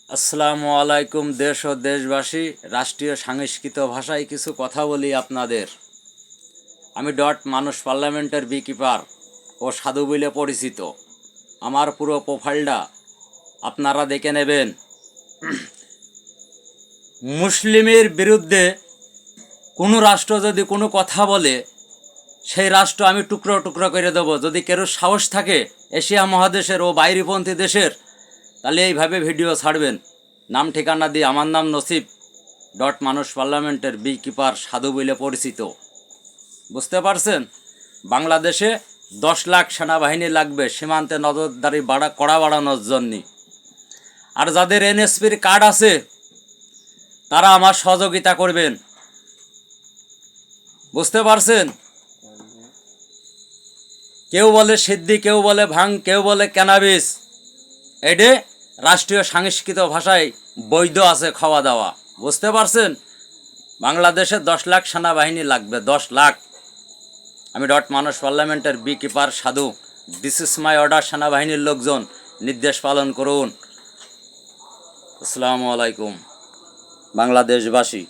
আসসালামু আলাইকুম। দেশ ও দেশবাসী, রাষ্ট্রীয় সাংস্কৃত ভাষায় কিছু কথা বলি আপনাদের। আমি মানুষ পার্লামেন্টের বিকিপার ও সাধু বলে পরিচিত। আমার পুরো প্রোফাইলটা আপনারা দেখে নেবেন। মুসলিমের বিরুদ্ধে কোনো রাষ্ট্র যদি কোনো কথা বলে, সেই রাষ্ট্র আমি টুকরো টুকরো করে দেবো। যদি কেউ সাহস থাকে এশিয়া মহাদেশের ও বাইরিপন্থী দেশের, তাহলে এইভাবে ভিডিও ছাড়বেন। নাম ঠিকানা দিয়ে আমার নাম নসিব, মানুষ পার্লামেন্টের বিকিপার সাধু বলে পরিচিত। বুঝতে পারছেন? বাংলাদেশে 10 লাখ সেনাবাহিনী লাগবে সীমান্তে নজরদারি কড়া বাড়ানোর জন্য। আর যাদের এনএসপির কার্ড আছে তারা আমার সহযোগিতা করবেন। বুঝতে পারছেন? কেউ বলে সিদ্ধি, কেউ বলে ভাং, কেউ বলে ক্যানাবিস। এডে রাষ্ট্রীয় সাংস্কৃত ভাষায় বৈধ আছে খাওয়া দাওয়া। বুঝতে পারছেন? বাংলাদেশে 10 লাখ সেনাবাহিনী লাগবে, 10 লাখ। আমি মানুষ পার্লামেন্টের বিকিপার সাধু। This is my order. সেনাবাহিনীর লোকজন নির্দেশ পালন করুন। আসসালামু আলাইকুম বাংলাদেশবাসী।